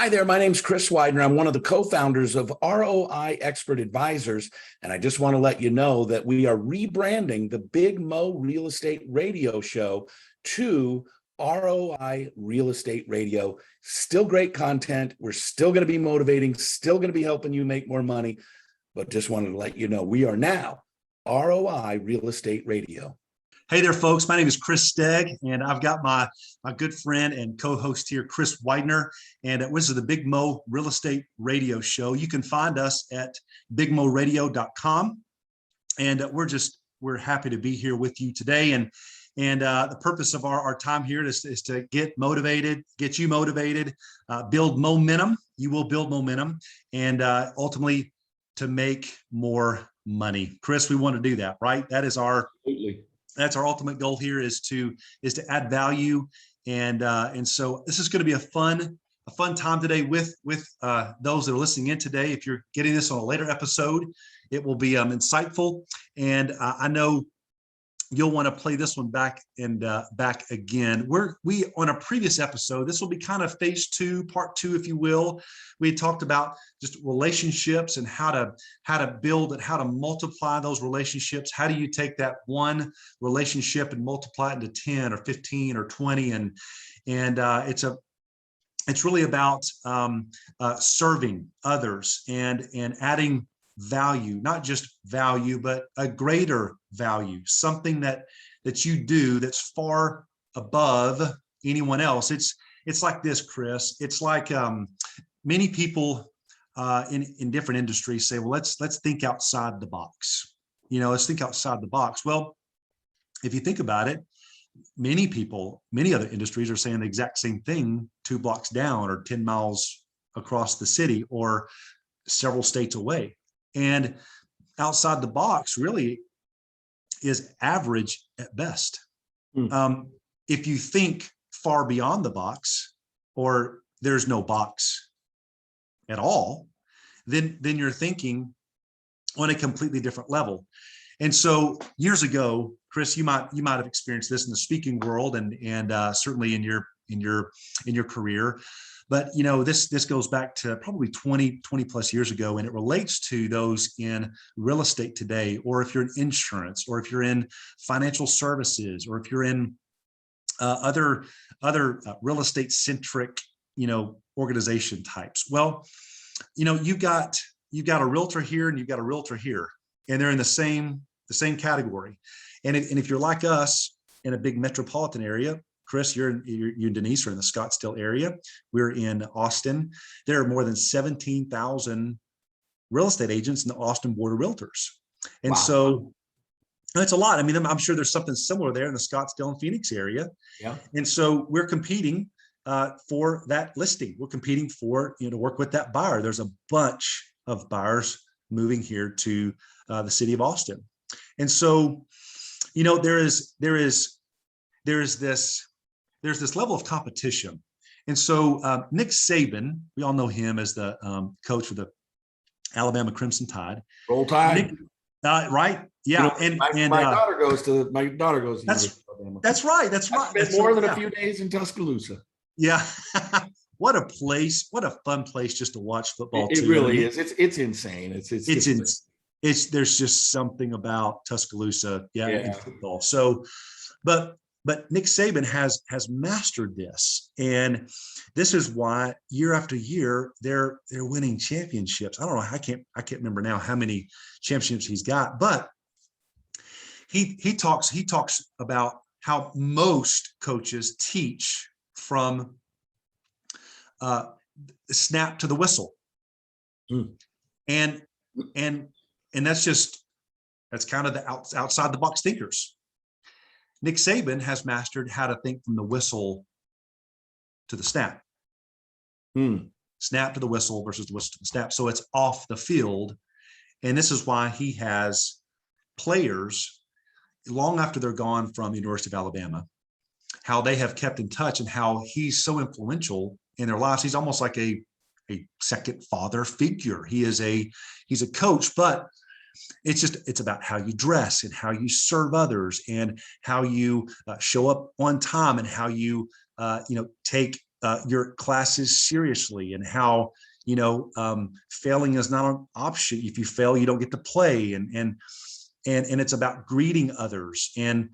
Hi there, my name's Chris Widener. I'm one of the co-founders of ROI Expert Advisors, and I just want to let you know that we are rebranding the Big Mo Real Estate Radio Show to ROI Real Estate Radio. Still great content. We're still going to be motivating, still going to be helping you make more money, but just wanted to let you know we are now ROI Real Estate Radio. Hey there, folks. My name is Chris Stegg, and I've got my good friend and co-host here, Chris Widener, and this is the Big Mo Real Estate Radio Show. You can find us at bigmoradio.com, and we're happy to be here with you today. And the purpose of our time here is to get motivated, get you motivated, build momentum. You will build momentum, and ultimately to make more money. Chris, we want to do that, right? That is Absolutely. That's our ultimate goal here is to add value. And so this is going to be a fun time today with those that are listening in today. If you're getting this on a later episode, it will be insightful. And I know you'll want to play this one back and back again. We on a previous episode, this will be kind of phase 2, part 2, if you will. We talked about just relationships and how to build it, how to multiply those relationships. How do you take that one relationship and multiply it into 10 or 15 or 20? And it's really about serving others and adding value, not just value, but a greater value, something that you do that's far above anyone else. It's like this, Chris. It's like many people in different industries say, well, let's think outside the box. Let's think outside the box. Well, if you think about it, many people, many other industries are saying the exact same thing 2 blocks down or 10 miles across the city or several states away. And outside the box really is average at best. If you think far beyond the box, or there's no box at all, then you're thinking on a completely different level. And so years ago, Chris, you might have experienced this in the speaking world and certainly in your career. But this goes back to probably 20 plus years ago, and it relates to those in real estate today, or if you're in insurance, or if you're in financial services, or if you're in other real estate centric organization types. Well, you've got a realtor here and you've got a realtor here, and they're in the same category. And if you're like us in a big metropolitan area, Chris, you and Denise are in the Scottsdale area. We're in Austin. There are more than 17,000 real estate agents in the Austin Board of Realtors. And So that's a lot. I mean, I'm sure there's something similar there in the Scottsdale and Phoenix area. Yeah. And so we're competing for that listing. We're competing for, to work with that buyer. There's a bunch of buyers moving here to the city of Austin. And so, there is this level of competition. And so Nick Saban, we all know him as the coach for the Alabama Crimson Tide. Roll Tide. Right. Yeah. My daughter goes to Alabama. That's right. That's right. Spent more than a few days in Tuscaloosa. Yeah. What a place. What a fun place just to watch football. It really is. It's insane. There's just something about Tuscaloosa. In football. So, but Nick Saban has mastered this, and this is why year after year they're winning championships. I don't know. I can't remember now how many championships he's got, but he talks about how most coaches teach from the snap to the whistle, and that's kind of the outside the box thinkers. Nick Saban has mastered how to think from the whistle to the snap. Snap to the whistle versus the whistle to the snap. So it's off the field. And this is why he has players long after they're gone from the University of Alabama, how they have kept in touch and how he's so influential in their lives. He's almost like a second father figure. He's a coach, but it's about how you dress and how you serve others and how you show up on time and how you take your classes seriously, and how, failing is not an option. If you fail, you don't get to play, and it's about greeting others, and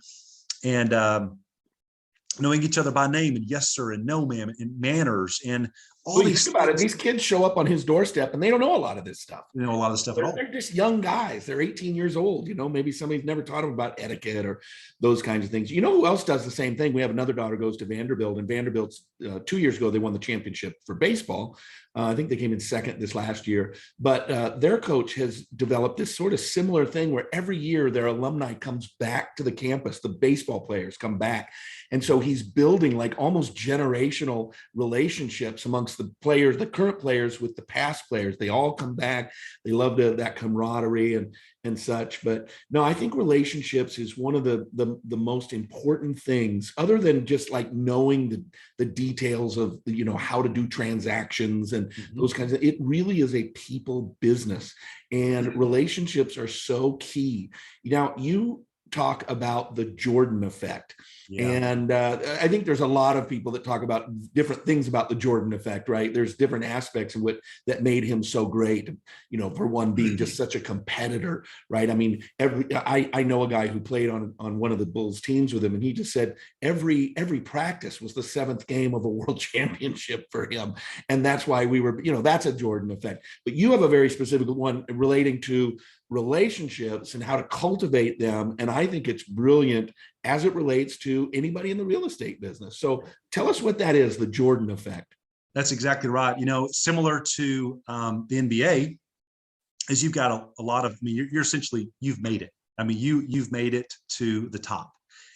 knowing each other by name, and yes sir and no ma'am, and manners, and all Well, you these think about it, things. these kids show up on his doorstep and they don't know a lot of this stuff. A lot of stuff at all. They're just young guys. They're 18 years old. Maybe somebody's never taught them about etiquette or those kinds of things. You know who else does the same thing? We have another daughter goes to Vanderbilt, and Vanderbilt's 2 years ago, they won the championship for baseball. I think they came in second this last year, but their coach has developed this sort of similar thing where every year their alumni comes back to the campus. The baseball players come back. And so he's building like almost generational relationships amongst the players, the current players with the past players. They all come back. They love that camaraderie and such. But no, I think relationships is one of the most important things, other than just like knowing the details of, how to do transactions and those kinds of, it really is a people business, and relationships are so key. Now, you talk about the Jordan effect. Yeah. And I think there's a lot of people that talk about different things about the Jordan effect, right? There's different aspects of what that made him so great. For one, being just such a competitor, right? I mean, I know a guy who played on one of the Bulls teams with him, and he just said every practice was the seventh game of a world championship for him. And that's why we were, that's a Jordan effect. But you have a very specific one relating to relationships and how to cultivate them. And I think it's brilliant as it relates to anybody in the real estate business. So tell us what that is, the Jordan effect. That's exactly right. Similar to the NBA, is you've got a lot of, you're essentially, you've made it. You've made it to the top,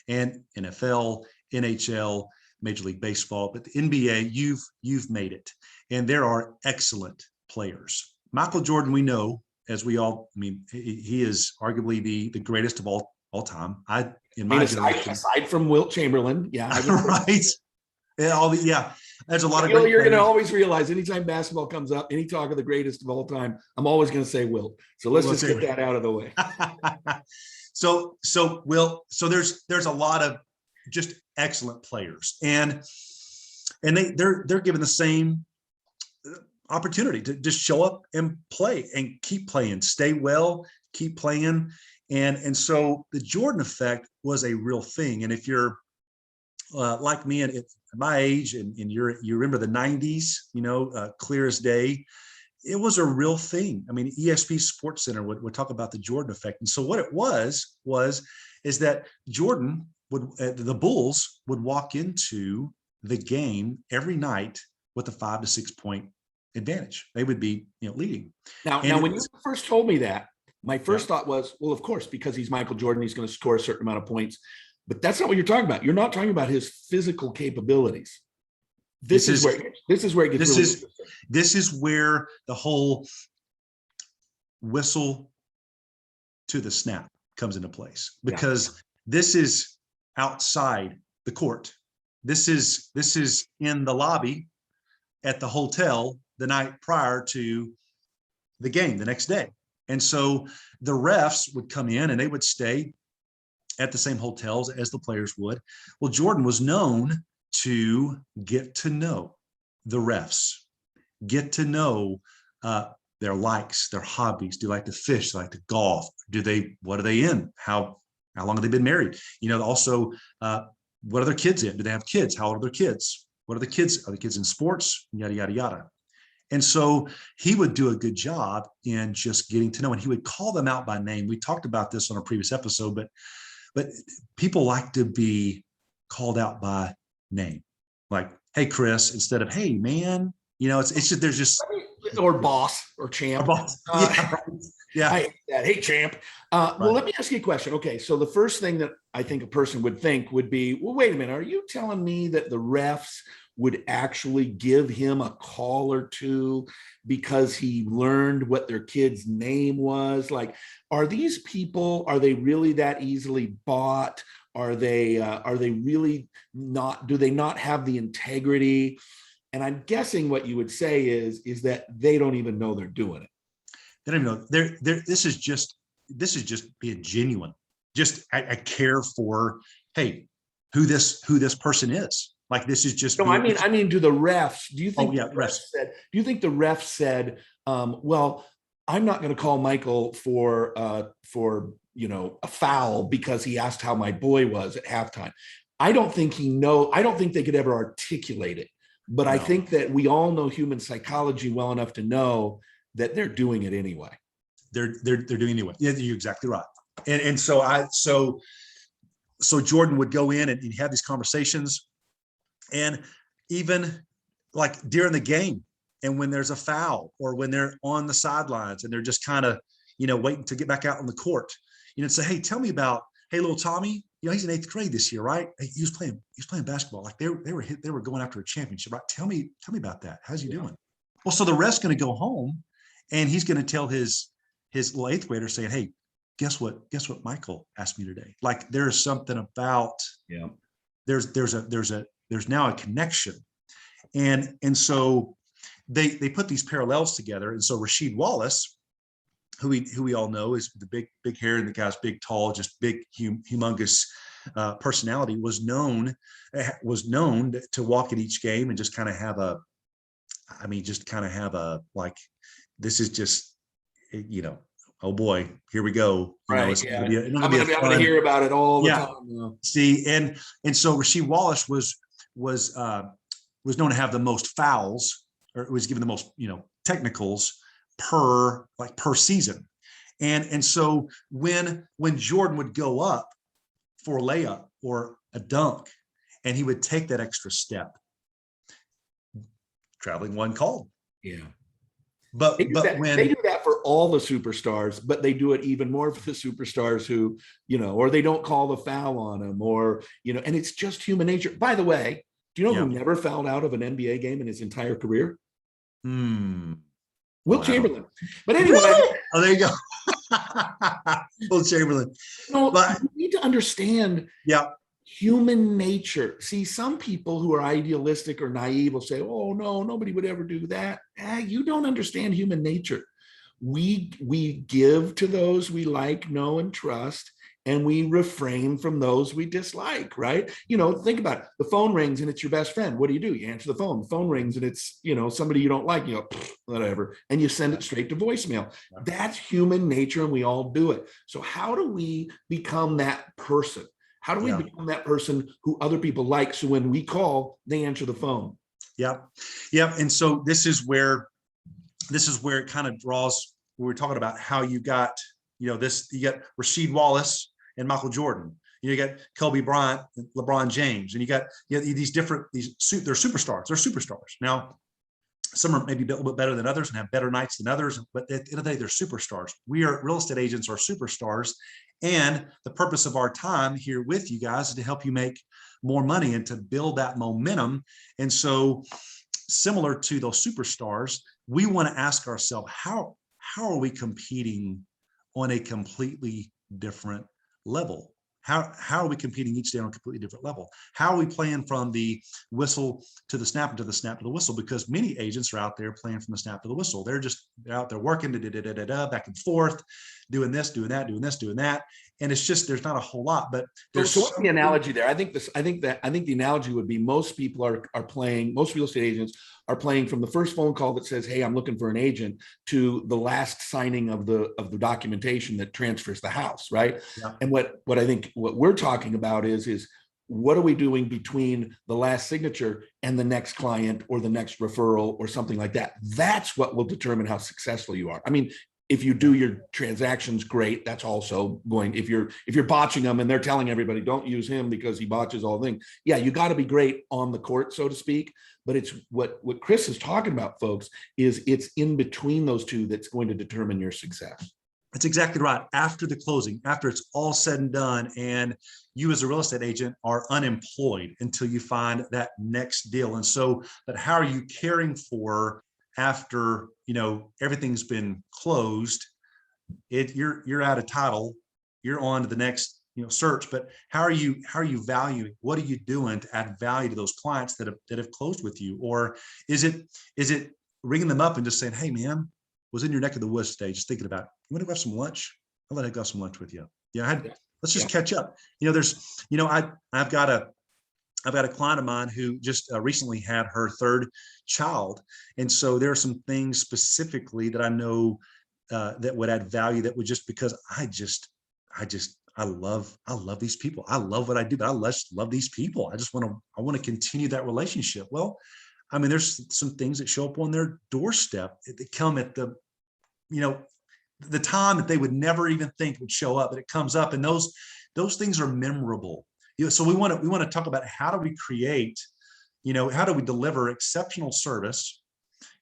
and NFL, NHL, Major League Baseball, but the NBA, you've made it. And there are excellent players. Michael Jordan, we know, as we all, he is arguably the greatest of all time. Aside from Wilt Chamberlain, yeah, right. Yeah, there's a lot of. You're going to always realize anytime basketball comes up, any talk of the greatest of all time, I'm always going to say Wilt. So let's just get that out of the way. So Wilt. So there's a lot of just excellent players, and they're given the same opportunity to just show up and play and keep playing, stay well, keep playing. And so the Jordan effect was a real thing. And if you're like me and at my age, and you remember the 90s, clear as day, it was a real thing. ESP Sports Center would talk about the Jordan effect. And so what it was that Jordan the Bulls would walk into the game every night with a 5 to 6 point advantage. They would be, leading. Now, when you first told me that, my first thought was, well, of course, because he's Michael Jordan, he's going to score a certain amount of points. But that's not what you're talking about. You're not talking about his physical capabilities. This is where it gets really interesting. This is where the whole whistle to the snap comes into place, because this is outside the court. This is in the lobby at the hotel the night prior to the game the next day. And so the refs would come in and they would stay at the same hotels as the players would. Well, Jordan was known to get to know the refs, get to know their likes, their hobbies. Do they like to fish? Do they like to golf? What are they in? How long have they been married? Also, what are their kids in? Do they have kids? How old are their kids? What are the kids? Are the kids in sports? Yada, yada, yada. And so he would do a good job in just getting to know, and he would call them out by name. We talked about this on a previous episode, but people like to be called out by name, like, hey, Chris, instead of, hey, man, it's just, there's just. Or boss or champ. Yeah. I hate that. Hey, champ. Well, let me ask you a question. Okay. So the first thing that I think a person would think would be, well, wait a minute. Are you telling me that the refs would actually give him a call or two because he learned what their kid's name was? Like, are these people, are they really that easily bought? Are they really not, do they not have the integrity? And I'm guessing what you would say is that they don't even know they're doing it. They don't even know. This is just being genuine. Just I care for, hey, who this person is. Like this is just No, I mean, do the refs, do you think oh yeah, the refs. refs said, do you think the refs said, well, I'm not going to call Michael for, a foul because he asked how my boy was at halftime. I don't think I don't think they could ever articulate it, but I No, think that we all know human psychology well enough to know that they're doing it anyway. they're doing it anyway. Yeah, you're exactly right. And so Jordan would go in and he'd have these conversations, and even like during the game, and when there's a foul or when they're on the sidelines and they're just kind of, waiting to get back out on the court, say, hey, tell me about, hey, little Tommy, he's in 8th grade this year, right? He was playing basketball. Like they were going after a championship, right? Tell me about that. How's he doing? Well, so the rest's going to go home and he's going to tell his little 8th grader saying, hey, guess what Michael asked me today? Like there's something about, there's now a connection. And so they put these parallels together. And so Rasheed Wallace, who we all know is the big hair, and the guy's big, tall, just big, humongous personality, was known to walk at each game and just kind of have like, this is just, oh boy, here we go. Right. I'm gonna hear about it all the time now. See, and so Rasheed Wallace was known to have the most fouls, or was given the most, technicals per season. And so when Jordan would go up for a layup or a dunk, and he would take that extra step, traveling one called. Yeah. But they do that for all the superstars, but they do it even more for the superstars who, or they don't call the foul on them, or, and it's just human nature. By the way, do you know who never fouled out of an NBA game in his entire career? Will Chamberlain. But anyway. Really? Oh, there you go. Will Chamberlain. But you need to understand human nature. See, some people who are idealistic or naive will say, oh, no, nobody would ever do that. You don't understand human nature. We give to those we like, know, and trust, and we refrain from those we dislike, right? Think about it. The phone rings and it's your best friend. What do? You answer the phone. The phone rings and it's, somebody you don't like, whatever, and you send it straight to voicemail. That's human nature, and we all do it. So how do we become that person? How do we become that person who other people like? So when we call, they answer the phone. Yeah. And so this is where it kind of draws, we were talking about how you got, you got Rasheed Wallace and Michael Jordan. You got Kobe Bryant, LeBron James, and you got these they're superstars. They're superstars. Now, some are maybe a little bit better than others and have better nights than others, but at the end of the day, they're superstars. We are real estate agents, are superstars. And the purpose of our time here with you guys is to help you make more money and to build that momentum. And so, similar to those superstars, we want to ask ourselves, how are we competing on a completely different level? How are we competing each day on a completely different level? How are we playing from the whistle to the snap, and to the snap to the whistle? Because many agents are out there playing from the snap to the whistle. They're out there working back and forth, doing this, doing that, doing this, doing that. And it's just, there's not a whole lot, but there's so what's the analogy there? I think the analogy would be most people are playing, most real estate agents are playing from the first phone call that says, hey, I'm looking for an agent, to the last signing of the documentation that transfers the house, right? Yeah. And what I think what we're talking about is what are we doing between the last signature and the next client or the next referral or something like that? That's what will determine how successful you are. I mean, if you do your transactions great, that's also going, if you're botching them and they're telling everybody don't use him because he botches all things. Yeah, you got to be great on the court, so to speak. But it's what Chris is talking about, folks, is it's in between those two that's going to determine your success. That's exactly right. After the closing, after it's all said and done, and you as a real estate agent are unemployed until you find that next deal. And so, but how are you caring for after, everything's been closed, you're out of title, you're on to the next, search, but how are you valuing, what are you doing to add value to those clients that have closed with you? Or is it ringing them up and just saying, hey man, was in your neck of the woods today, just thinking about, you want to go have some lunch? I'll let I go have some lunch with you. Let's just catch up. I've got I've got a client of mine who just recently had her third child. And so there are some things specifically that I know that would add value, that would, just because I love these people. I love what I do, but I love these people. I want to continue that relationship. Well, I mean, there's some things that show up on their doorstep that come at the time that they would never even think would show up, but it comes up, and those things are memorable. So we want to talk about, how do we create, how do we deliver exceptional service,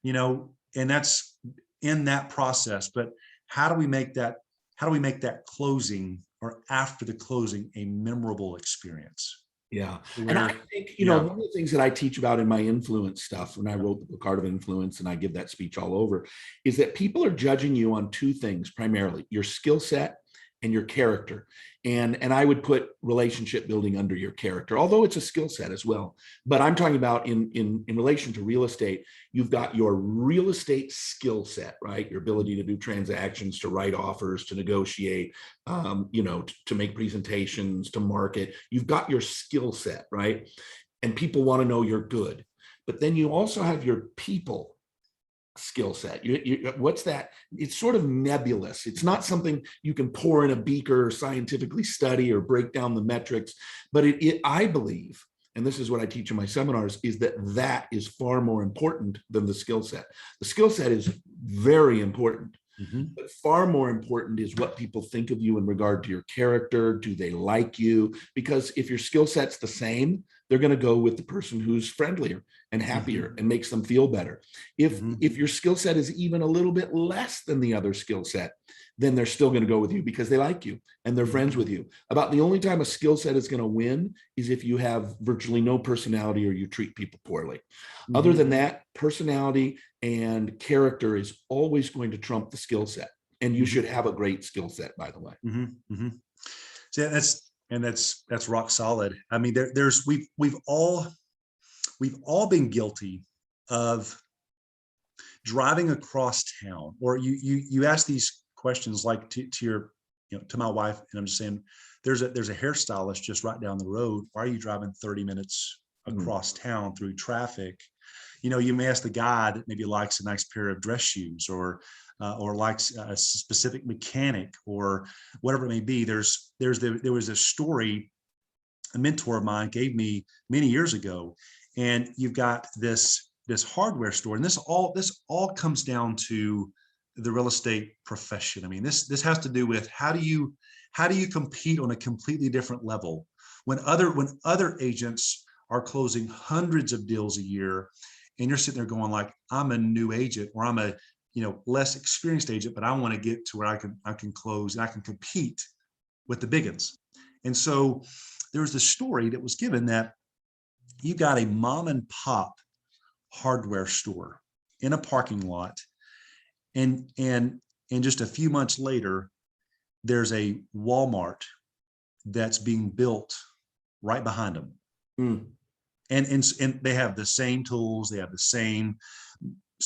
and that's in that process. But how do we make that closing, or after the closing, a memorable experience? Yeah. Where, And I think, yeah. one of the things that I teach about in my influence stuff, when I wrote the book Art of Influence, and I give that speech all over, is that people are judging you on two things primarily: your skill set and your character. And I would put relationship building under your character, although it's a skill set as well. But I'm talking about in relation to real estate, you've got your real estate skill set, right? Your ability to do transactions, to write offers, to negotiate, to make presentations, to market. You've got your skill set, right? And people want to know you're good. But then you also have your people skill set. What's that? It's sort of nebulous. It's not something you can pour in a beaker or scientifically study or break down the metrics. But I believe, and this is what I teach in my seminars, is that is far more important than the skill set. The skill set is very important. Mm-hmm. But far more important is what people think of you in regard to your character. Do they like you? Because if your skill set's the same, they're going to go with the person who's friendlier and happier, mm-hmm. and makes them feel better. If your skill set is even a little bit less than the other skill set, then they're still going to go with you because they like you and they're friends with you. About the only time a skill set is going to win is if you have virtually no personality or you treat people poorly. Mm-hmm. Other than that, personality and character is always going to trump the skill set. And you should have a great skill set, by the way. Mm-hmm. Mm-hmm. So that's rock solid. I mean, we've all been guilty of driving across town, or you ask these questions like to your, to my wife, and I'm just saying, there's a hairstylist just right down the road. Why are you driving 30 minutes across town through traffic? You may ask the guy that maybe likes a nice pair of dress shoes, or likes a specific mechanic, or whatever it may be. There was a story a mentor of mine gave me many years ago, and you've got this hardware store, and this all comes down to the real estate profession. I mean, this has to do with how do you compete on a completely different level when other agents are closing hundreds of deals a year, and you're sitting there going like, I'm a new agent, or I'm a less experienced agent, but I want to get to where I can close and I can compete with the big ones. And so there was this story that was given that you got a mom and pop hardware store in a parking lot, and just a few months later, there's a Walmart that's being built right behind them. And they have the same tools, they have the same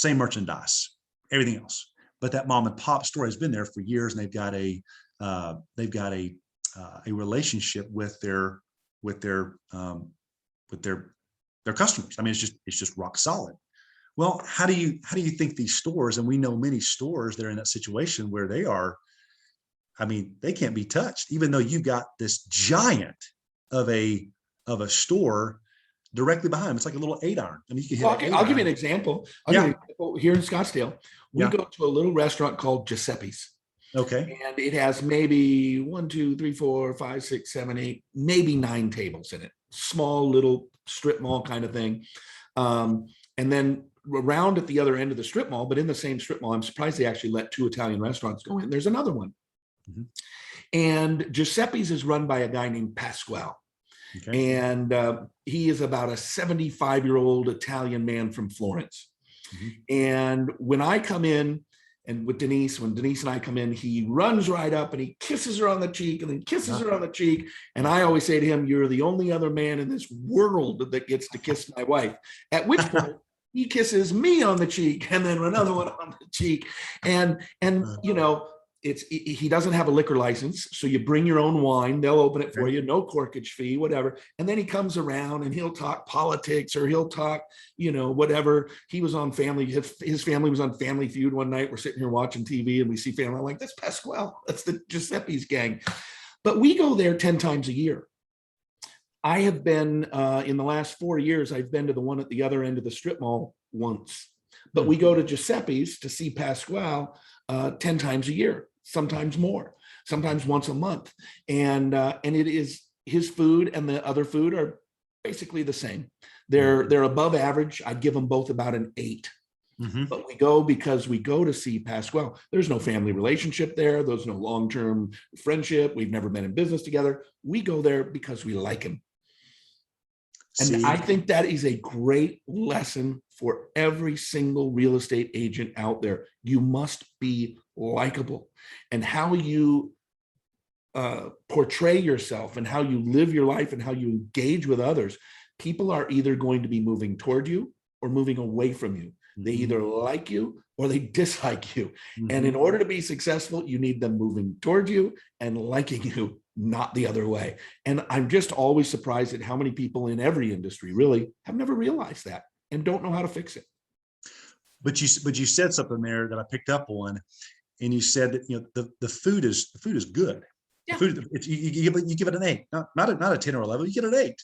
merchandise, everything else. But that mom and pop store has been there for years, and they've got a relationship with their customers. I mean, it's just rock solid. Well, how do you think these stores, and we know many stores that are in that situation where they are, I mean, they can't be touched, even though you've got this giant of a store directly behind them. It's like a little 8-iron. I mean, you can hit I'll give you an example. Here in Scottsdale, we go to a little restaurant called Giuseppe's. Okay. And it has maybe 1, 2, 3, 4, 5, 6, 7, 8, maybe 9 tables in it. Small little strip mall kind of thing. And then around at the other end of the strip mall, but in the same strip mall, I'm surprised they actually let 2 Italian restaurants go in. There's another one. Mm-hmm. And Giuseppe's is run by a guy named Pasquale. Okay. And he is about a 75-year-old Italian man from Florence. Mm-hmm. And when I come in, and when Denise and I come in, he runs right up and he kisses her on the cheek, and then kisses her on the cheek. And I always say to him, you're the only other man in this world that gets to kiss my wife. At which point he kisses me on the cheek, and then another one on the cheek. And he doesn't have a liquor license, so you bring your own wine, they'll open it for Right. you, no corkage fee, whatever. And then he comes around and he'll talk politics, or he'll talk, whatever. He was on his family was on Family Feud one night. We're sitting here watching TV and we see family. I'm like, that's Pasquale, that's the Giuseppe's gang. But we go there 10 times a year. I have been, in the last 4 years, I've been to the one at the other end of the strip mall once. But we go to Giuseppe's to see Pasquale 10 times a year, sometimes more, sometimes once a month. And it is, his food and the other food are basically the same. They're above average. I'd give them both about an 8. But we go because we go to see Pasquale. There's no family relationship there. There's no long-term friendship. We've never been in business together. We go there because we like him. And I think that is a great lesson for every single real estate agent out there. You must be likable, and how you portray yourself and how you live your life and how you engage with others. People are either going to be moving toward you or moving away from you. They either like you or they dislike you. And in order to be successful, you need them moving toward you and liking you, not the other way. And I'm just always surprised at how many people in every industry really have never realized that and don't know how to fix it. But you said something there that I picked up on, and you said that the food is good. Yeah. The food, you give it an 8, not a 10 or 11. You get an 8.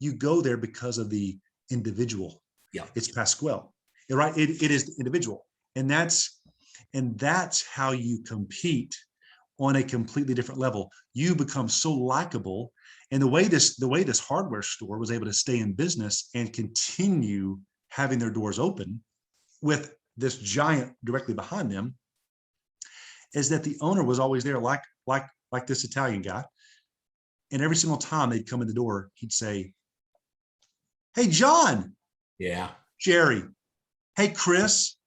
You go there because of the individual. Yeah, it's Pasquale, right? It is the individual, and that's how you compete on a completely different level. You become so likable, and the way this hardware store was able to stay in business and continue having their doors open with this giant directly behind them is that the owner was always there, like this Italian guy. And every single time they'd come in the door, he'd say, "Hey, John." Yeah. "Jerry." "Hey, Chris."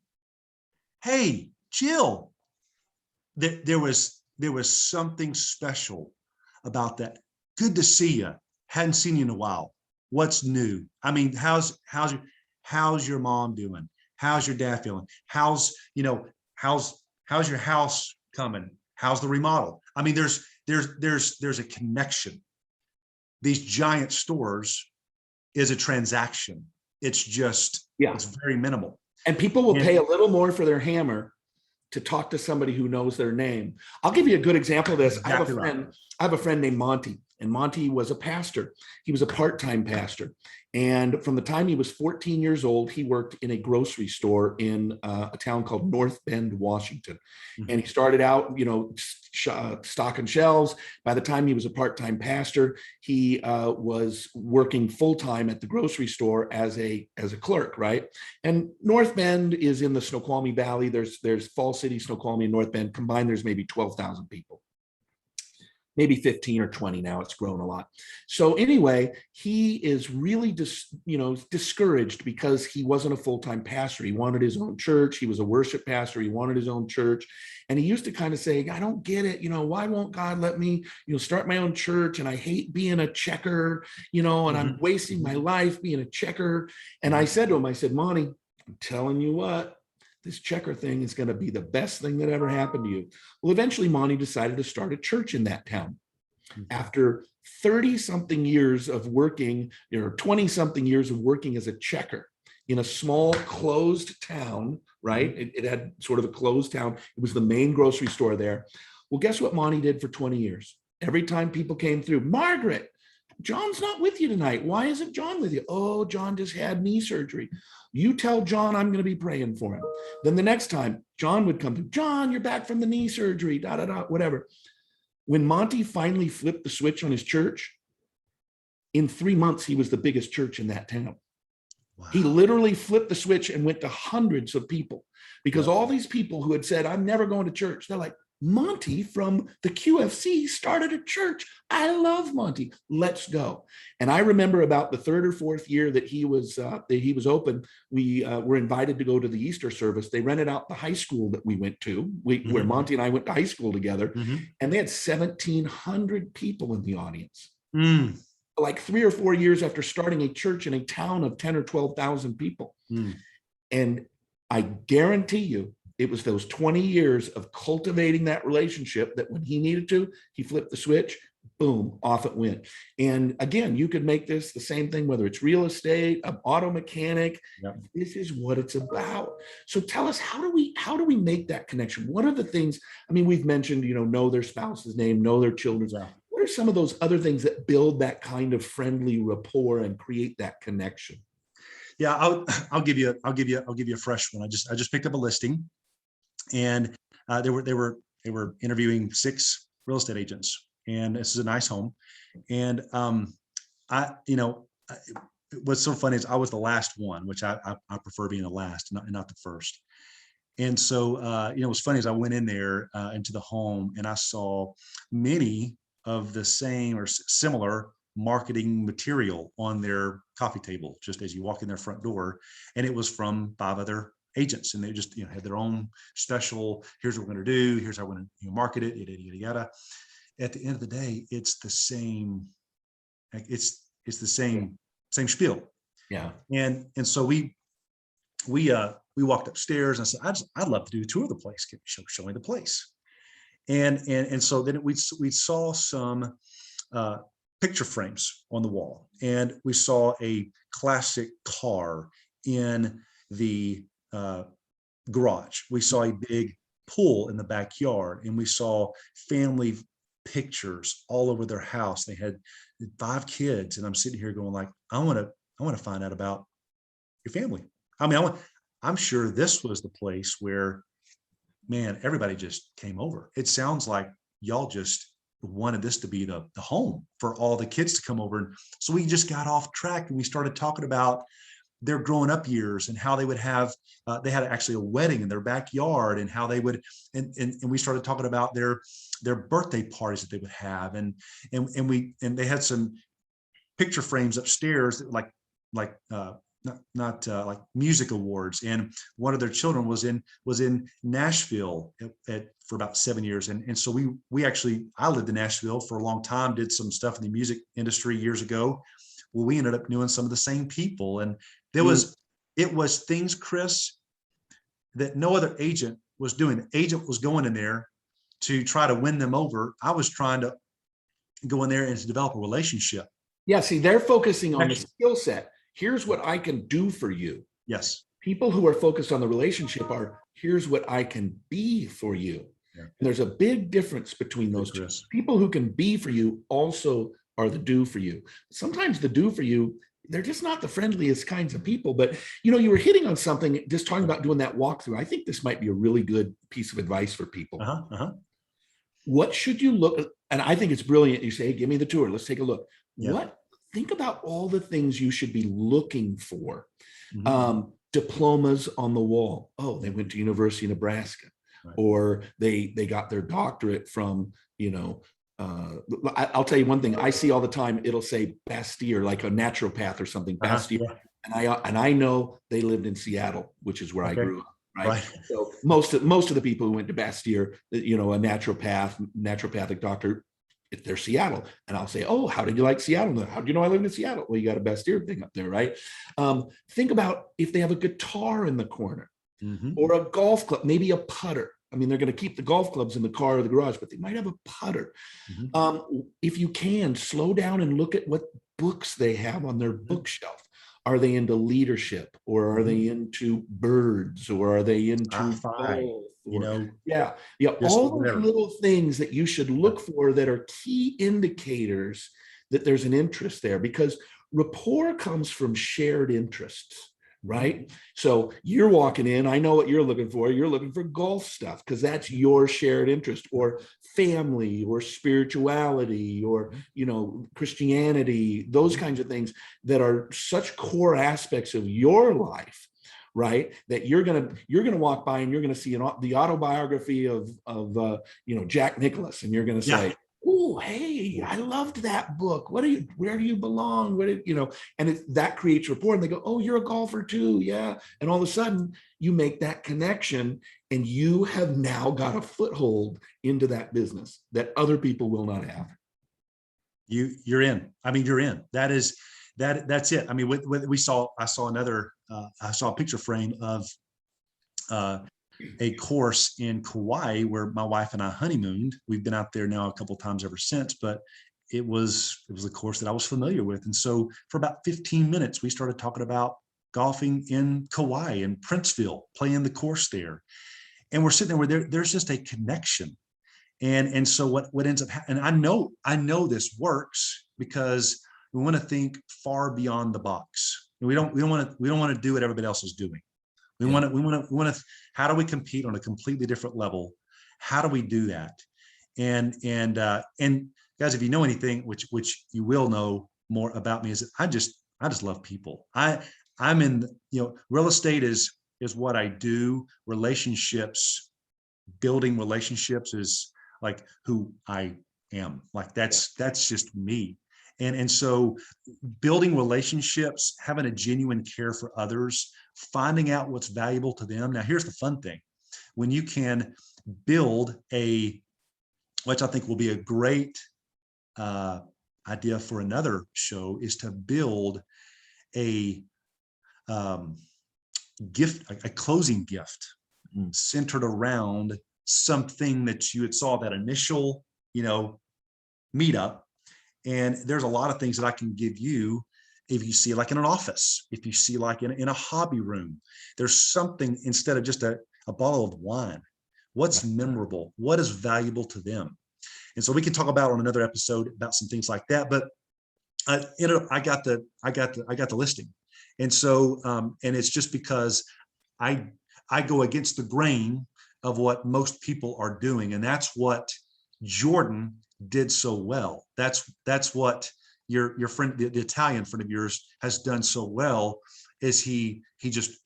"Hey, Jill." There was something special about that. "Good to see you. Hadn't seen you in a while. What's new? I mean, how's your mom doing? How's your dad feeling? How's your house coming? How's the remodel?" I mean, there's a connection. These giant stores is a transaction. It's just, it's very minimal. And people will pay a little more for their hammer to talk to somebody who knows their name. I'll give you a good example of this. Exactly. I have a friend named Monty, and Monty was a pastor. He was a part-time pastor. And from the time he was 14 years old, he worked in a grocery store in a town called North Bend, Washington. And he started out, stocking shelves. By the time he was a part-time pastor, he was working full-time at the grocery store as a clerk, right? And North Bend is in the Snoqualmie Valley. There's Falls City, Snoqualmie, and North Bend combined. There's maybe 12,000 people. Maybe 15 or 20 now. It's grown a lot. So anyway, he is really discouraged because he wasn't a full-time pastor. He wanted his own church. He was a worship pastor. He wanted his own church. And he used to kind of say, "I don't get it. Why won't God let me, start my own church? And I hate being a checker, and I'm wasting my life being a checker." And I said to him, I said, "Monty, I'm telling you what, this checker thing is going to be the best thing that ever happened to you." Well, eventually Monty decided to start a church in that town. After 30-something years of working, 20-something years of working as a checker in a small closed town, right? It had sort of a closed town. It was the main grocery store there. Well, guess what Monty did for 20 years? Every time people came through, "Margaret, John's not with you tonight. Why isn't John with you?" "Oh, John just had knee surgery." "You tell John I'm going to be praying for him." Then the next time John would come to, "John, you're back from the knee surgery, whatever." When Monty finally flipped the switch on his church, in 3 months, he was the biggest church in that town. Wow. He literally flipped the switch and went to hundreds of people because all these people who had said, "I'm never going to church," they're like, "Monty from the QFC started a church. I love Monty. Let's go." And I remember about the 3rd or 4th year that he was open, we were invited to go to the Easter service. They rented out the high school that we went to, where Monty and I went to high school together, and they had 1,700 people in the audience. Like 3 or 4 years after starting a church in a town of 10 or 12,000 people. And I guarantee you, it was those 20 years of cultivating that relationship that when he needed to, he flipped the switch, boom, off it went. And again, you could make this the same thing, whether it's real estate, an auto mechanic. Yep. This is what it's about. So tell us, how do we make that connection? What are the things? I mean, we've mentioned, know their spouse's name, know their children's. Yeah. What are some of those other things that build that kind of friendly rapport and create that connection? Yeah, I'll give you a fresh one. I just picked up a listing, and they were interviewing 6 real estate agents, and this is a nice home. And what's so funny is I was the last one, which I prefer being the last, not the first. And so what's funny is I went in there into the home, and I saw many of the same or similar marketing material on their coffee table, just as you walk in their front door. And it was from 5 other agents, and they just had their own special, here's what we're going to do, here's how we're going to market it, yada yada yada. At the end of the day, it's the same, it's the same spiel. Yeah. And so we walked upstairs, and I said, I'd love to do a tour of the place. Show me the place. And so then we saw some picture frames on the wall, and we saw a classic car in the garage. We saw a big pool in the backyard, and we saw family pictures all over their house. They had 5 kids, and I'm sitting here going like, I want to find out about your family. I mean, I'm sure this was the place where, man, everybody just came over. It sounds like y'all just wanted this to be the home for all the kids to come over. And so we just got off track, and we started talking about their growing up years and how they would have, they had actually a wedding in their backyard, and how they would, and we started talking about their birthday parties that they would have. And they had some picture frames upstairs that like not like music awards, and one of their children was in Nashville for about 7 years, and so I lived in Nashville for a long time, did some stuff in the music industry years ago. Well, we ended up knowing some of the same people, and it was things, Chris, that no other agent was doing. The agent was going in there to try to win them over. I was trying to go in there and to develop a relationship. Yeah, see, they're focusing on the skill set. Here's what I can do for you. Yes. People who are focused on the relationship are, here's what I can be for you. Yeah. And there's a big difference between those two. People who can be for you also are the do for you. Sometimes the do for you, they're just not the friendliest kinds of people. But you were hitting on something, just talking about doing that walkthrough. I think this might be a really good piece of advice for people. What should you look at? And I think it's brilliant. You say, hey, give me the tour. Let's take a look. Yeah. Think about all the things you should be looking for. Diplomas on the wall. Oh, they went to University of Nebraska, right. Or they got their doctorate from, I'll tell you one thing I see all the time. It'll say Bastyr, like a naturopath or something, Bastyr. Yeah. And I know they lived in Seattle, which is where I grew up. Right. So most of the people who went to Bastyr, a naturopathic doctor, they're Seattle. And I'll say, oh, how did you like Seattle? How do you know I live in Seattle? Well, you got a Bastyr thing up there, right? Think about if they have a guitar in the corner, or a golf club, maybe a putter. I mean, they're going to keep the golf clubs in the car or the garage, but they might have a putter. If you can, slow down and look at what books they have on their bookshelf. Are they into leadership, or are they into birds, or are they into golf? All those little things that you should look for that are key indicators that there's an interest there, because rapport comes from shared interests, right? So you're walking in, I know what you're looking for. You're looking for golf stuff because that's your shared interest, or family, or spirituality, or, Christianity, those kinds of things that are such core aspects of your life, right? That you're gonna walk by and you're gonna see the autobiography of Jack Nicklaus, and you're gonna say, oh, hey, I loved that book. Where do you belong? And that creates rapport, and they go, oh, you're a golfer too. Yeah. And all of a sudden you make that connection, and you have now got a foothold into that business that other people will not have. You're in. I mean, you're in. That's it. I mean, I saw a picture frame of a course in Kauai where my wife and I honeymooned. We've been out there now a couple of times ever since, but it was a course that I was familiar with. And so for about 15 minutes, we started talking about golfing in Kauai and Princeville, playing the course there. And we're sitting there where there's just a connection. And so what ends up happening, and I know this works because we want to think far beyond the box. We don't want to do what everybody else is doing. We want to, how do we compete on a completely different level? How do we do that? And guys, if you know anything, which you will know more about me, is that I just love people. I'm in, real estate is what I do. Relationships, building relationships is like who I am. Like that's just me. And so building relationships, having a genuine care for others, finding out what's valuable to them. Now, here's the fun thing. When you can build which I think will be a great idea for another show, is to build a gift, a closing gift centered around something that you had saw that initial, meetup. And there's a lot of things that I can give you. If you see like in an office, if you see like in a hobby room, there's something instead of just a bottle of wine. What's memorable? What is valuable to them? And so we can talk about on another episode about some things like that. But I got the listing, and so and it's just because I go against the grain of what most people are doing, and that's what Jordan did so well. That's what your friend, the Italian friend of yours, has done so well. Is he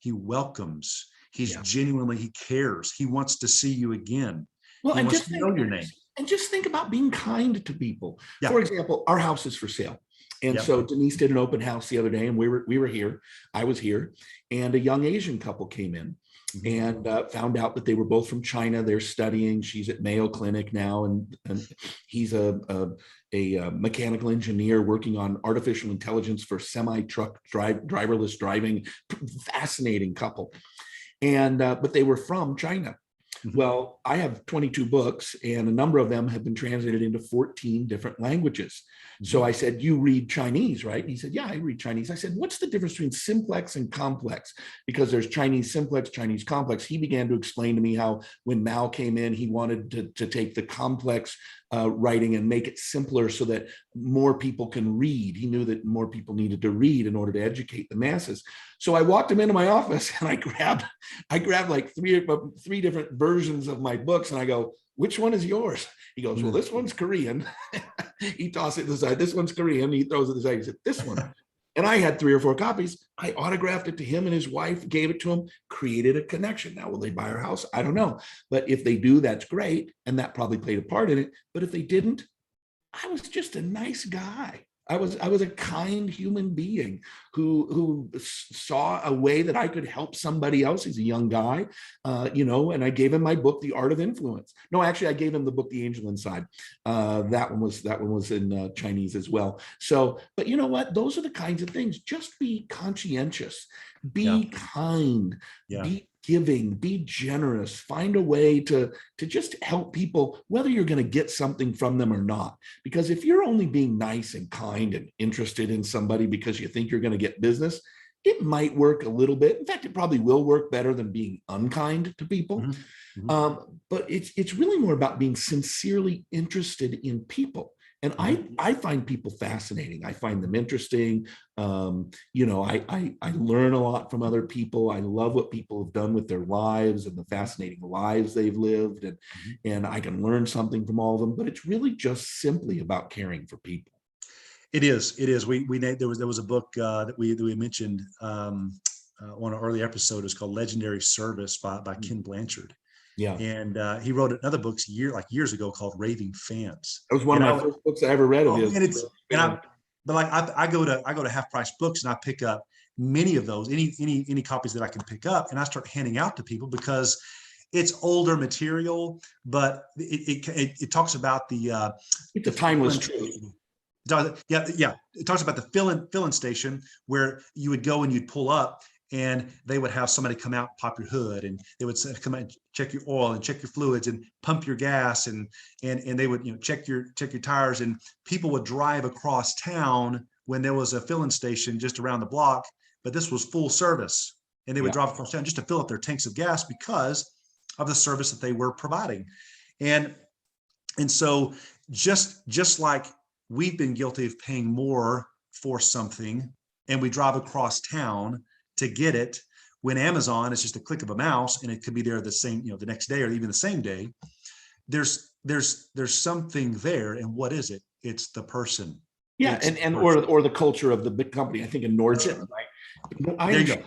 welcomes. He's genuinely, he cares. He wants to see you again. Well, he and wants to know your name. And just think about being kind to people. Yeah. For example, our house is for sale. And so Denise did an open house the other day, and we were here. I was here, and a young Asian couple came in and found out that they were both from China. They're studying. She's at Mayo Clinic now, and he's a mechanical engineer working on artificial intelligence for semi-truck driverless driving. Fascinating couple. And but they were from China. Well, I have 22 books, and a number of them have been translated into 14 different languages. So I said, you read Chinese, right? And he said, yeah, I read Chinese. I said, what's the difference between simplex and complex? Because there's Chinese simplex, Chinese complex. He began to explain to me how when Mao came in, he wanted to take the complex writing and make it simpler so that more people can read. He knew that more people needed to read in order to educate the masses. So I walked him into my office and I grabbed like three different versions of my books, and I go, which one is yours? He goes, well, this one's Korean. He tosses it to the side. This one's Korean. He throws it to the side. He said, this one. And I had 3 or 4 copies. I autographed it to him and his wife, gave it to him, created a connection. Now, will they buy our house? I don't know. But if they do, that's great. And that probably played a part in it. But if they didn't, I was just a nice guy. I was a kind human being who saw a way that I could help somebody else. He's a young guy, and I gave him my book, The Art of Influence. No, actually, I gave him the book, The Angel Inside. That one was in Chinese as well. So, but you know what? Those are the kinds of things. Just be conscientious, be kind, be giving, be generous, find a way to just help people, whether you're going to get something from them or not. Because if you're only being nice and kind and interested in somebody because you think you're going to get business, it might work a little bit. In fact, it probably will work better than being unkind to people. But it's really more about being sincerely interested in people. And I find people fascinating. I find them interesting. I learn a lot from other people. I love what people have done with their lives and the fascinating lives they've lived. And I can learn something from all of them. But it's really just simply about caring for people. It is. There was a book that we mentioned on an early episode. It's called Legendary Service by Ken Blanchard. Yeah. And he wrote another book years ago called Raving Fans. That was one of my first books I ever read of his. I go to Half Price Books and I pick up many of those, any copies that I can pick up, and I start handing out to people because it's older material, but it talks about it's a timeless truth. Yeah. It talks about the fill-in station where you would go and you'd pull up and they would have somebody come out, pop your hood, and they would come out and check your oil and check your fluids and pump your gas, and they would, check your tires, and people would drive across town when there was a filling station just around the block, but this was full service, and they would drive across town just to fill up their tanks of gas because of the service that they were providing. And so just like we've been guilty of paying more for something, and we drive across town to get it, when Amazon is just a click of a mouse and it could be there the same, the next day or even the same day. There's something there. And what is it? It's the person. Yeah. Or the culture of the big company. I think in Nordstrom, right? There you go.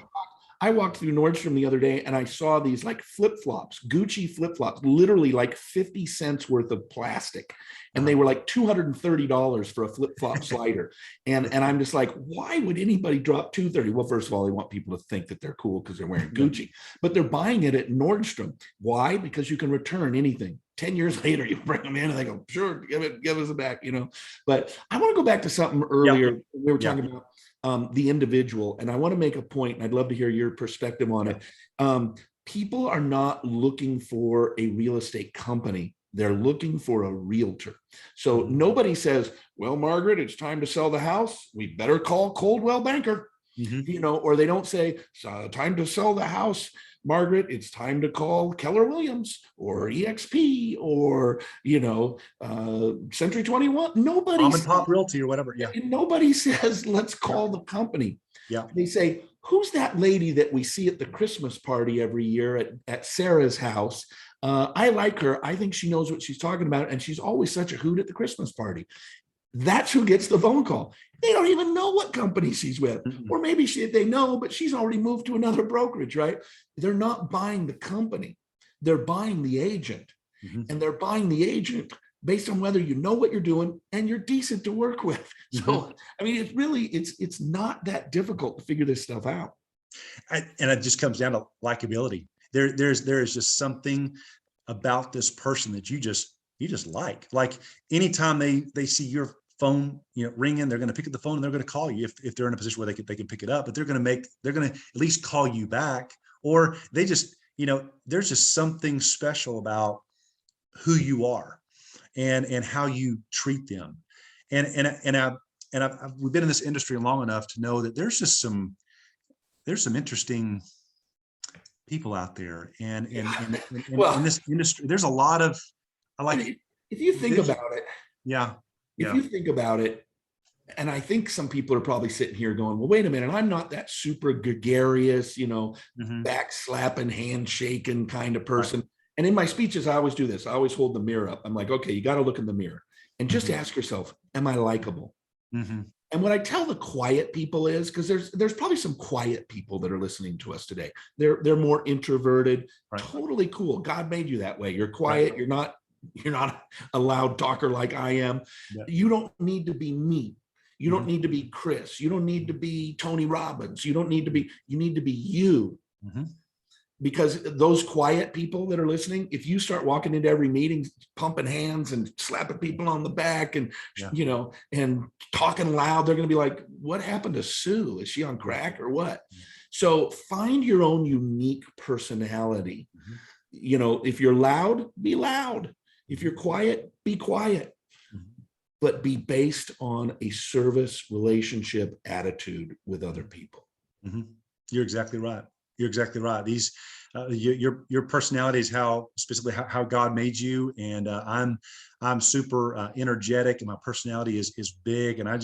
I walked through Nordstrom the other day and I saw these like flip-flops, Gucci flip-flops, literally like 50 cents worth of plastic. And they were like $230 for a flip-flop slider. And I'm just like, why would anybody drop $230? Well, first of all, they want people to think that they're cool because they're wearing Gucci, but they're buying it at Nordstrom. Why? Because you can return anything. 10 years later, you bring them in and they go, sure, give us it back, But I want to go back to something earlier. We were talking about the individual, and I want to make a point, and I'd love to hear your perspective on it. People are not looking for a real estate company. They're looking for a realtor. So nobody says, well, Margaret, it's time to sell the house. We better call Coldwell Banker, or they don't say, time to sell the house. Margaret, it's time to call Keller Williams or EXP or, Century 21. Nobody Mom and Pop Realty or whatever. Yeah. Nobody says, let's call the company. Yeah. They say, who's that lady that we see at the Christmas party every year at Sarah's house? I like her. I think she knows what she's talking about. And she's always such a hoot at the Christmas party. That's who gets the phone call. They don't even know what company she's with. Or maybe they know, but she's already moved to another brokerage, right? They're not buying the company. They're buying the agent. And they're buying the agent based on whether you know what you're doing and you're decent to work with. So, I mean, it's really, it's not that difficult to figure this stuff out. And it just comes down to likability. There is just something about this person that you just like anytime they see your phone, ringing, they're going to pick up the phone and they're going to call you if they're in a position where they can pick it up, but they're going to at least call you back, or they just, there's just something special about who you are and how you treat them. And we've been in this industry long enough to know that there's some interesting people out there, and in this industry, there's a lot of, if you think about it, if you think about it, and I think some people are probably sitting here going, well, wait a minute, I'm not that super gregarious, back slapping, handshaking kind of person. Right. And in my speeches, I always do this. I always hold the mirror up. I'm like, okay, you got to look in the mirror and just ask yourself, am I likable? And what I tell the quiet people is, because there's probably some quiet people that are listening to us today. They're more introverted, totally cool. God made you that way. You're quiet. You're not a loud talker like I am. You don't need to be me. You don't need to be Chris. You don't need to be Tony Robbins. You need to be you. Because those quiet people that are listening, if you start walking into every meeting, pumping hands and slapping people on the back and, and talking loud, they're going to be like, what happened to Sue? Is she on crack or what? So find your own unique personality. If you're loud, be loud. If you're quiet, be quiet, but be based on a service relationship attitude with other people. You're exactly right. You're exactly right. These, your personality is specifically how God made you. And I'm super energetic, and my personality is big. And I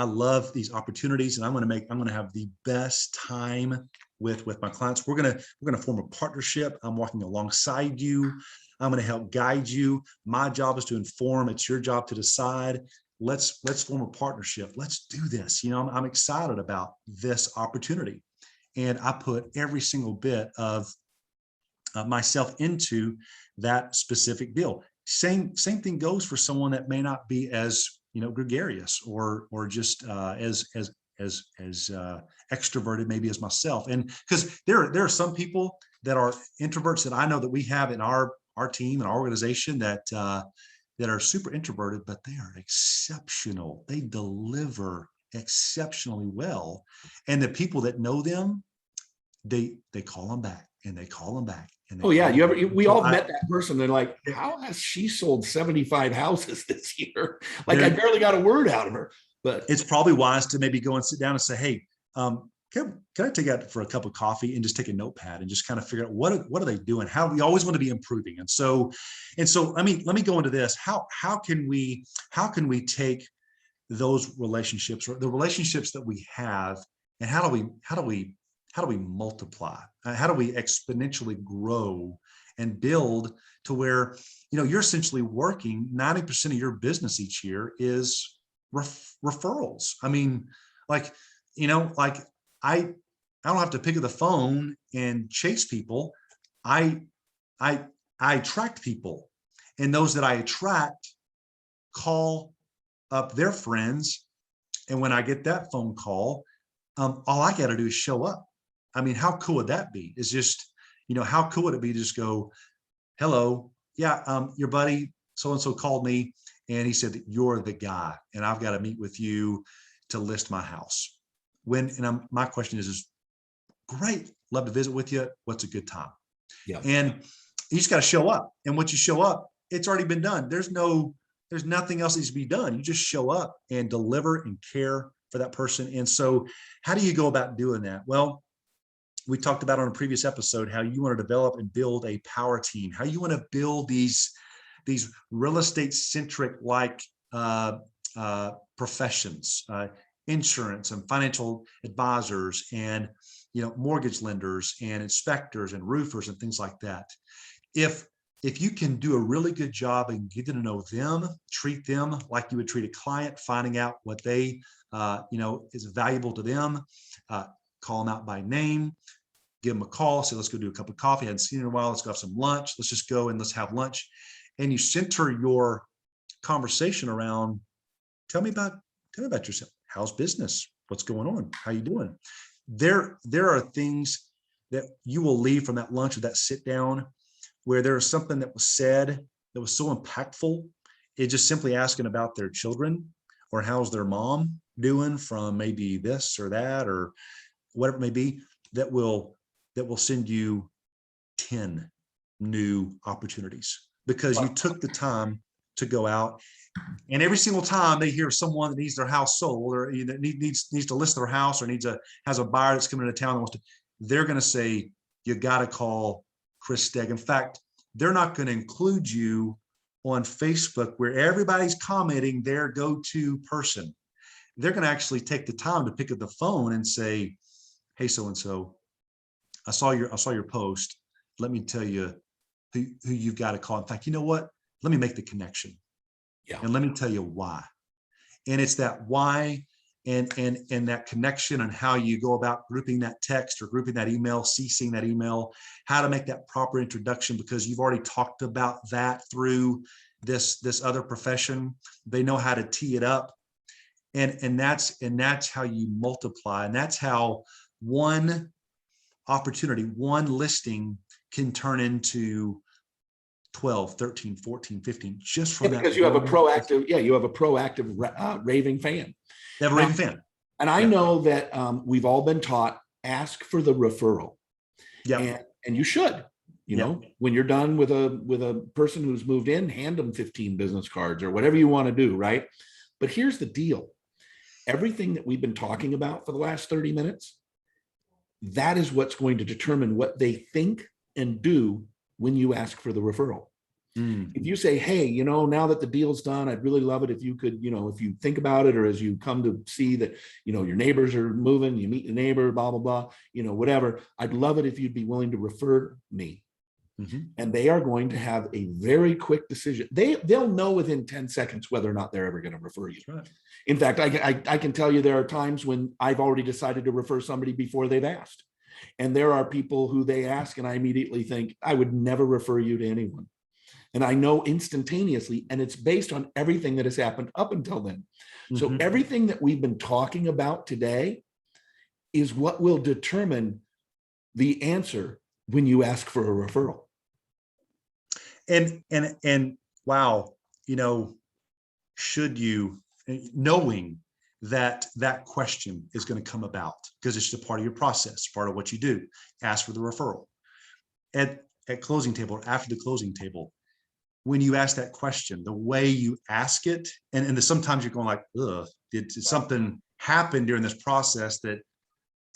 love these opportunities, and I'm going to have the best time with my clients. We're going to form a partnership. I'm walking alongside you. I'm going to help guide you. My job is to inform. It's your job to decide. Let's form a partnership. Let's do this. I'm excited about this opportunity. And I put every single bit of myself into that specific deal. Same thing goes for someone that may not be as, gregarious or just as extroverted maybe as myself. And because there are some people that are introverts that I know that we have in our team and our organization that are super introverted, but they are exceptional. They deliver exceptionally well. And the people that know them, they call them back and they call them back. And they Oh yeah, call them back. we So all met that person. They're like, it- how has she sold 75 houses this year? Like I there, barely got a word out of her. But it's probably wise to maybe go and sit down and say, hey, can I take out for a cup of coffee and just take a notepad and just kind of figure out what are they doing? How we always want to be improving. And so let me go into this. How can we take those relationships, or the relationships that we have, and how do we multiply? How do we exponentially grow and build to where, you're essentially working 90% of your business each year is referrals. I mean, like, like I don't have to pick up the phone and chase people. I I attract people, and those that I attract call up their friends. And when I get that phone call, all I got to do is show up. I mean, how cool would that be? Is just, how cool would it be to just go, hello, yeah, your buddy so-and-so called me and he said that you're the guy and I've got to meet with you to list my house. My question is great, love to visit with you. What's a good time? yeah. And you just got to show up. And once you show up, it's already been done. There's nothing else that needs to be done. You just show up and deliver and care for that person. And so how do you go about doing that? Well, we talked about on a previous episode how you want to develop and build a power team, how you want to build these real estate centric like professions, insurance and financial advisors, and mortgage lenders and inspectors and roofers and things like that. If you can do a really good job and get to know them, treat them like you would treat a client, finding out what they is valuable to them, call them out by name, give them a call, say, let's go do a cup of coffee. I hadn't seen you in a while. Let's go have some lunch. Let's just go and let's have lunch. And you center your conversation around, tell me about yourself. How's business? What's going on? How you doing? There are things that you will leave from that lunch or that sit down where there is something that was said that was so impactful. It's just simply asking about their children or how's their mom doing from maybe this or that or whatever it may be, that will send you 10 new opportunities because you took the time to go out. And every single time they hear someone that needs their house sold or that needs to list their house or has a buyer that's coming into town that wants to, they're going to say, you got to call Chris Stegg. In fact, they're not going to include you on Facebook where everybody's commenting their go-to person. They're going to actually take the time to pick up the phone and say, hey, so-and-so, I saw your post. Let me tell you who you've got to call. In fact, you know what? Let me make the connection. Yeah. And let me tell you why. And it's that why and that connection and how you go about grouping that text or grouping that email, CCing that email, how to make that proper introduction, because you've already talked about that through this other profession. They know how to tee it up. And that's how you multiply. And that's how one opportunity, one listing can turn into 12, 13, 14, 15, just from that. Because you have a proactive raving fan. They have a raving fan. And I know that we've all been taught, ask for the referral. Yeah. And you should, when you're done with a person who's moved in, hand them 15 business cards or whatever you want to do, right? But here's the deal. Everything that we've been talking about for the last 30 minutes, that is what's going to determine what they think and do when you ask for the referral. If you say, hey, now that the deal's done, I'd really love it if you could, if you think about it, or as you come to see that, your neighbors are moving, you meet the neighbor, blah, blah, blah, whatever. I'd love it if you'd be willing to refer me. Mm-hmm. And they are going to have a very quick decision. They'll know within 10 seconds whether or not they're ever going to refer you. Right. In fact, I can tell you there are times when I've already decided to refer somebody before they've asked. And there are people who they ask and I immediately think, I would never refer you to anyone. And I know instantaneously, and it's based on everything that has happened up until then. Mm-hmm. So everything that we've been talking about today is what will determine the answer when you ask for a referral. And wow, should you, knowing that question is going to come about, because it's just a part of your process, part of what you do. Ask for the referral at closing table, or after the closing table. When you ask that question, the way you ask it, and sometimes you're going like, ugh, did something happen during this process that,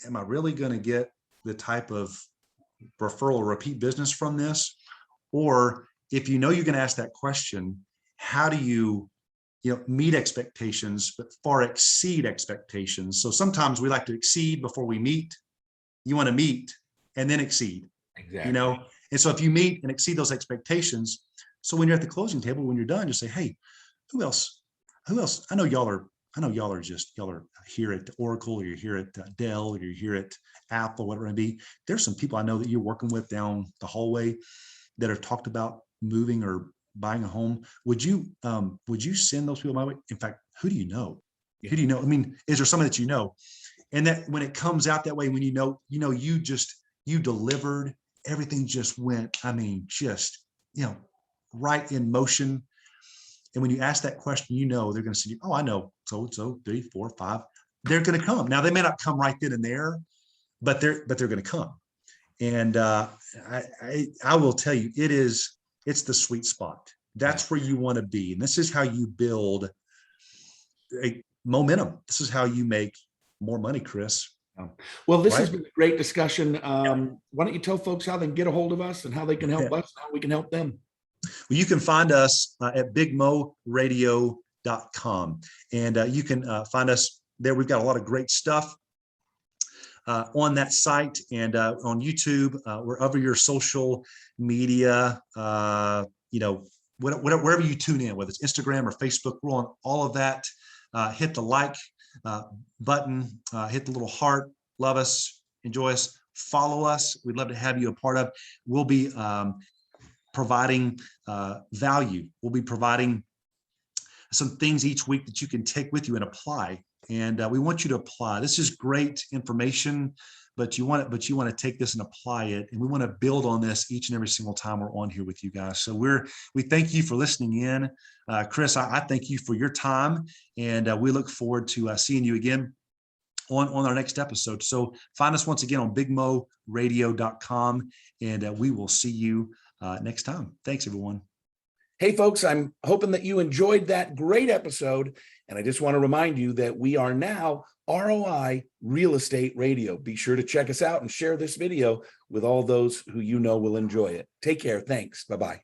am I really going to get the type of referral or repeat business from this? Or if you know you're going to ask that question, how do you meet expectations, but far exceed expectations? So sometimes we like to exceed before we meet. You want to meet and then exceed, Exactly. And so if you meet and exceed those expectations, so when you're at the closing table, when you're done, just say, hey, who else? I know y'all are here at Oracle, or you're here at Dell, or you're here at Apple, whatever it may be. There's some people I know that you're working with down the hallway that have talked about moving or buying a home. Would you send those people my way? In fact, who do you know? Yeah. Who do you know? I mean, is there somebody that you know? And that when it comes out that way, when you delivered, everything just went, I mean, just, right in motion. And when you ask that question, they're going to say, oh, I know so 3, 4, 5. They're going to come. Now they may not come right then and there, but they're going to come. And I will tell you, it's the sweet spot. That's where you want to be. And this is how you build a momentum. This is how you make more money, Chris. Well, this has been a great discussion. Why don't you tell folks how they can get a hold of us and how they can help us, and how we can help them? Well, you can find us at bigmoradio.com, and you can find us there. We've got a lot of great stuff on that site, and on YouTube, wherever your social media, wherever you tune in, whether it's Instagram or Facebook, we're on all of that. Hit the like button, hit the little heart, love us, enjoy us, follow us. We'd love to have you a part of. We'll be providing value. We'll be providing some things each week that you can take with you and apply. And we want you to apply. This is great information, but you want to take this and apply it. And we want to build on this each and every single time we're on here with you guys. So we thank you for listening in. Chris, I thank you for your time, and we look forward to seeing you again on our next episode. So find us once again on bigmoradio.com, and we will see you next time. Thanks, everyone. Hey, folks, I'm hoping that you enjoyed that great episode. And I just want to remind you that we are now ROI Real Estate Radio. Be sure to check us out and share this video with all those who will enjoy it. Take care. Thanks. Bye-bye.